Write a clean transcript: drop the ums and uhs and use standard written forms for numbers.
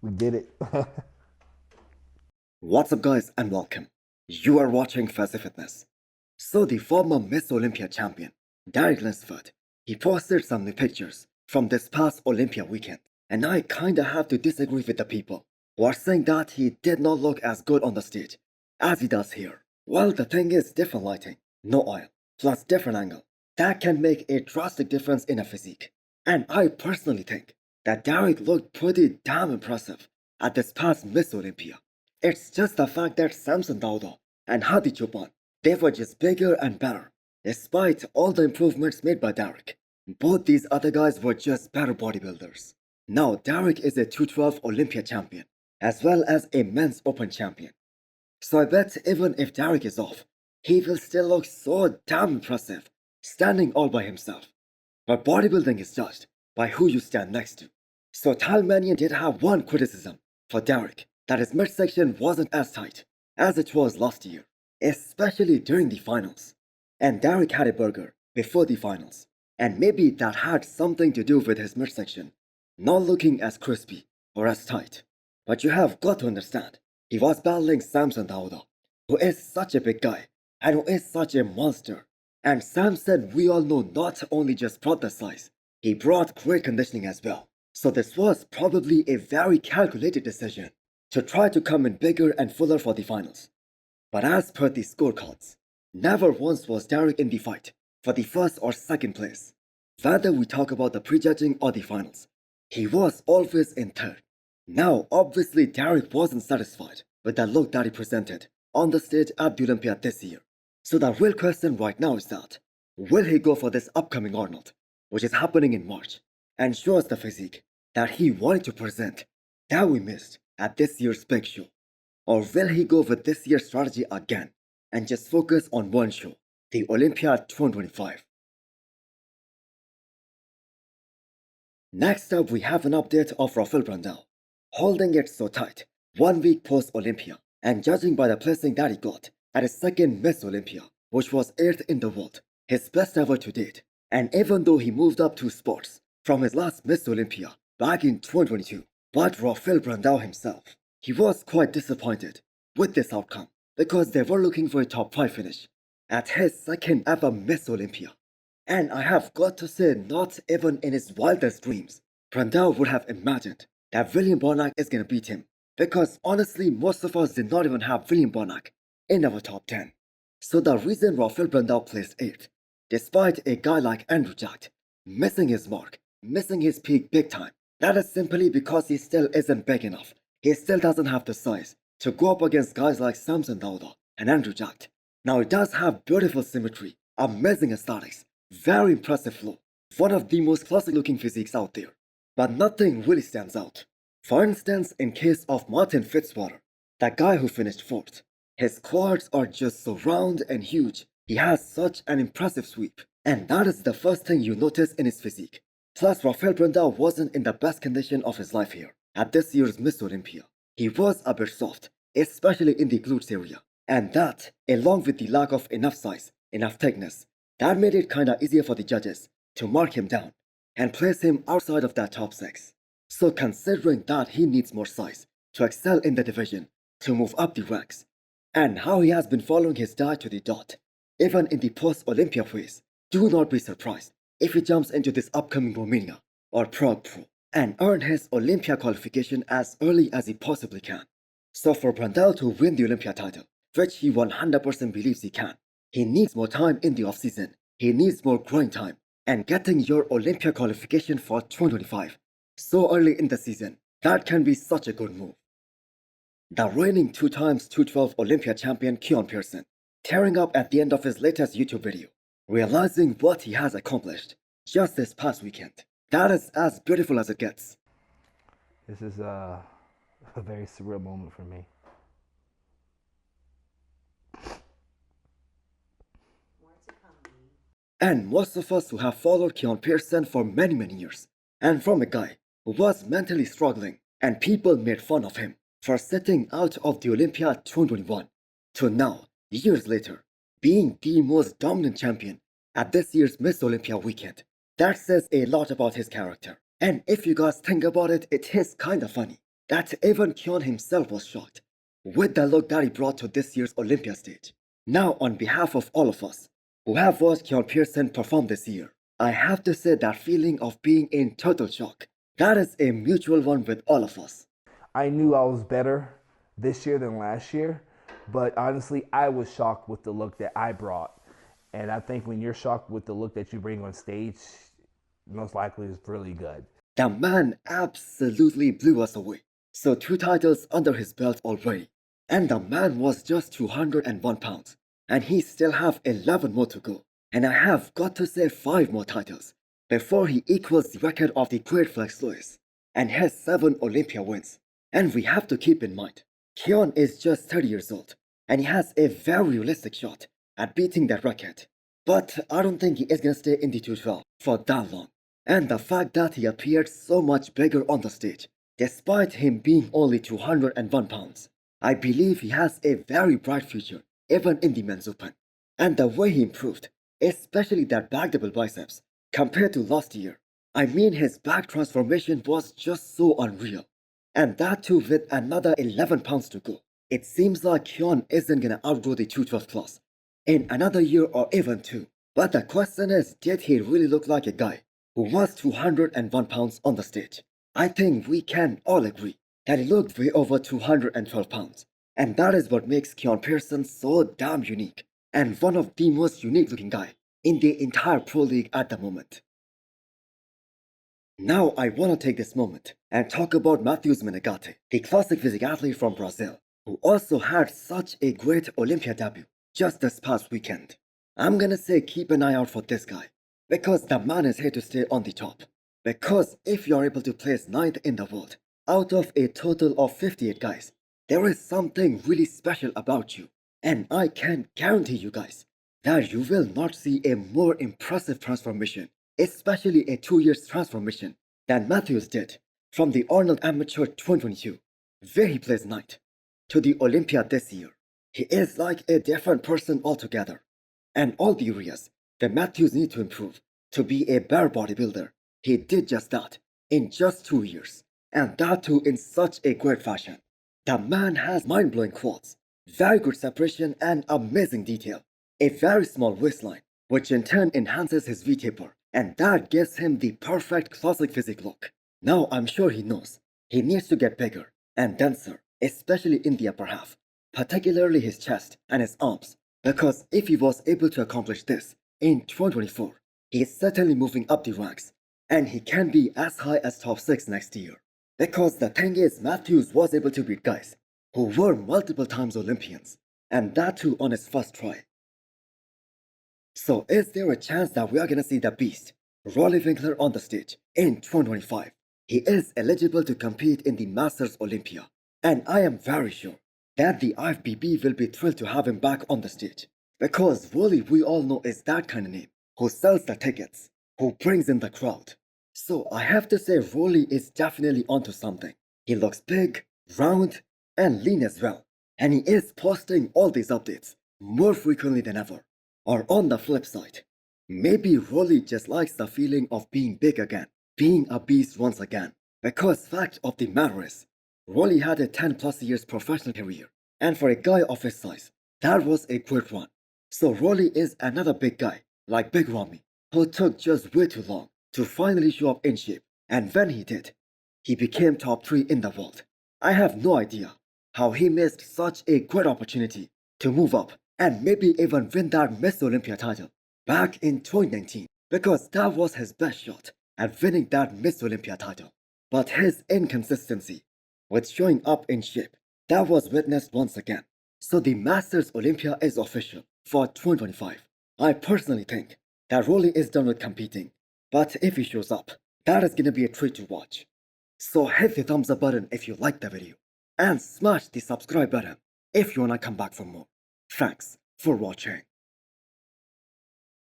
We did it. What's up guys and welcome. You are watching Fazi Fitness. So the former Miss Olympia champion, Linford, he posted some new pictures from this past Olympia weekend. And I kinda have to disagree with the people who are saying that he did not look as good on the stage as he does here. Well, the thing is different lighting, no oil, plus different angle. That can make a drastic difference in a physique. And I personally think that Derek looked pretty damn impressive at this past Miss Olympia. It's just the fact that Samson Dauda and Hadi Chopin, they were just bigger and better. Despite all the improvements made by Derek, both these other guys were just better bodybuilders. Now Derek is a 212 Olympia champion, as well as a men's open champion. So I bet even if Derek is off, he will still look so damn impressive, standing all by himself. But bodybuilding is judged by who you stand next to. So Talmanian did have one criticism for Derek, that his midsection wasn't as tight as it was last year, especially during the finals. And Derek had a burger before the finals, and maybe that had something to do with his midsection not looking as crispy or as tight. But you have got to understand, he was battling Samson Dauda, who is such a big guy and who is such a monster. And Samson, we all know, not only just brought the size, he brought great conditioning as well. So this was probably a very calculated decision to try to come in bigger and fuller for the finals. But as per the scorecards, never once was Derek in the fight for the first or second place. Whether we talk about the prejudging or the finals, he was always in third. Now obviously Derek wasn't satisfied with the look that he presented on the stage at the Olympia this year. So the real question right now is that, will he go for this upcoming Arnold, which is happening in March, and show us the physique that he wanted to present that we missed at this year's big show? Or will he go with this year's strategy again and just focus on one show, the Olympia 2025? Next up, we have an update of Rafael Brandao, holding it so tight 1 week post Olympia, and judging by the placing that he got at his second Miss Olympia, which was 8th in the world, his best ever to date. And even though he moved up 2 spots from his last Miss Olympia back in 2022, but Rafael Brandao himself, he was quite disappointed with this outcome because they were looking for a top 5 finish at his second ever Miss Olympia. And I have got to say, not even in his wildest dreams, Brandao would have imagined that William Bonac is gonna beat him, because honestly most of us did not even have William Bonac in our top 10. So the reason Rafael Brandao placed 8th, despite a guy like Andrew Jack missing his mark, missing his peak big time, that is simply because he still isn't big enough. He still doesn't have the size to go up against guys like Samson Dauda and Andrew Jack. Now he does have beautiful symmetry, amazing aesthetics, very impressive flow, one of the most classic looking physiques out there. But nothing really stands out. For instance, in case of Martin Fitzwater, that guy who finished 4th, his quads are just so round and huge. He has such an impressive sweep, and that is the first thing you notice in his physique. Plus, Rafael Brandao wasn't in the best condition of his life here at this year's Miss Olympia. He was a bit soft, especially in the glutes area, and that, along with the lack of enough size, enough thickness, that made it kinda easier for the judges to mark him down and place him outside of that top 6. So considering that he needs more size to excel in the division, to move up the ranks, and how he has been following his diet to the dot, even in the post-Olympia phase, do not be surprised if he jumps into this upcoming Romania or Prague Pro and earn his Olympia qualification as early as he possibly can. So for Brandao to win the Olympia title, which he 100% believes he can, he needs more time in the off-season, he needs more growing time, and getting your Olympia qualification for 2025 so early in the season, that can be such a good move. The reigning 2 times 212 Olympia champion Keone Pearson, tearing up at the end of his latest YouTube video, realizing what he has accomplished just this past weekend. That is as beautiful as it gets. This is a very surreal moment for me. And most of us who have followed Keone Pearson for many years, and from a guy who was mentally struggling and people made fun of him for sitting out of the Olympia 2021, to now, years later, being the most dominant champion at this year's Miss Olympia weekend. That says a lot about his character. And if you guys think about it, it is kinda funny that even Keone himself was shocked with the look that he brought to this year's Olympia stage. Now, on behalf of all of us who have watched Keone Pearson perform this year, I have to say that feeling of being in total shock, that is a mutual one with all of us. I knew I was better this year than last year, but honestly, I was shocked with the look that I brought. And I think when you're shocked with the look that you bring on stage, most likely it's really good. The man absolutely blew us away. So 2 titles under his belt already. And the man was just 201 pounds. And he still have 11 more to go. And I have got to say 5 more titles before he equals the record of the great Flex Lewis and has 7 Olympia wins. And we have to keep in mind, Keone is just 30 years old and he has a very realistic shot at beating that record. But I don't think he is gonna stay in the 212 for that long. And the fact that he appeared so much bigger on the stage, despite him being only 201 pounds, I believe he has a very bright future, even in the men's open. And the way he improved, especially that back double biceps, compared to last year, I mean his back transformation was just so unreal. And that too with another 11 pounds to go. It seems like Keone isn't gonna outgrow the 212 plus in another year or even 2. But the question is, did he really look like a guy who was 201 pounds on the stage? I think we can all agree that he looked way over 212 pounds. And that is what makes Keone Pearson so damn unique and one of the most unique looking guy in the entire pro league at the moment. Now I want to take this moment and talk about Matheus Manegate, the classic physique athlete from Brazil, who also had such a great Olympia debut just this past weekend. I'm gonna say keep an eye out for this guy, because the man is here to stay on the top. Because if you're able to place 9th in the world, out of a total of 58 guys, there is something really special about you. And I can guarantee you guys that you will not see a more impressive transformation, especially a 2 years transformation, than Matheus did from the Arnold Amateur 2022, where he placed 9th, to the Olympia this year. He is like a different person altogether. And all the areas that Matheus needs to improve to be a better bodybuilder, he did just that in just 2 years, and that too in such a great fashion. The man has mind-blowing quads, very good separation and amazing detail, a very small waistline, which in turn enhances his V-taper, and that gives him the perfect classic physique look. Now I'm sure he knows he needs to get bigger and denser, especially in the upper half, particularly his chest and his arms, because if he was able to accomplish this in 2024, he is certainly moving up the ranks, and he can be as high as top 6 next year. Because the thing is, Matheus was able to beat guys who were multiple times Olympians, and that too on his first try. So is there a chance that we are gonna see the beast, Roelly Winklaar, on the stage in 2025? He is eligible to compete in the Masters Olympia, and I am very sure that the IFBB will be thrilled to have him back on the stage. Because Roelly, we all know, is that kind of name who sells the tickets, who brings in the crowd. So I have to say Roelly is definitely onto something. He looks big, round, and lean as well. And he is posting all these updates more frequently than ever. Or on the flip side, maybe Roelly just likes the feeling of being big again, being a beast once again. Because fact of the matter is, Roelly had a 10 plus years professional career, and for a guy of his size, that was a great run. So Roelly is another big guy, like Big Ramy, who took just way too long to finally show up in shape, and when he did, he became top 3 in the world. I have no idea how he missed such a great opportunity to move up and maybe even win that Miss Olympia title back in 2019, because that was his best shot at winning that Miss Olympia title. But his inconsistency with showing up in shape, that was witnessed once again. So the Masters Olympia is official for 2025. I personally think that Roelly is done with competing, but if he shows up, that is gonna be a treat to watch. So hit the thumbs up button if you liked the video, and smash the subscribe button if you wanna come back for more. Thanks for watching.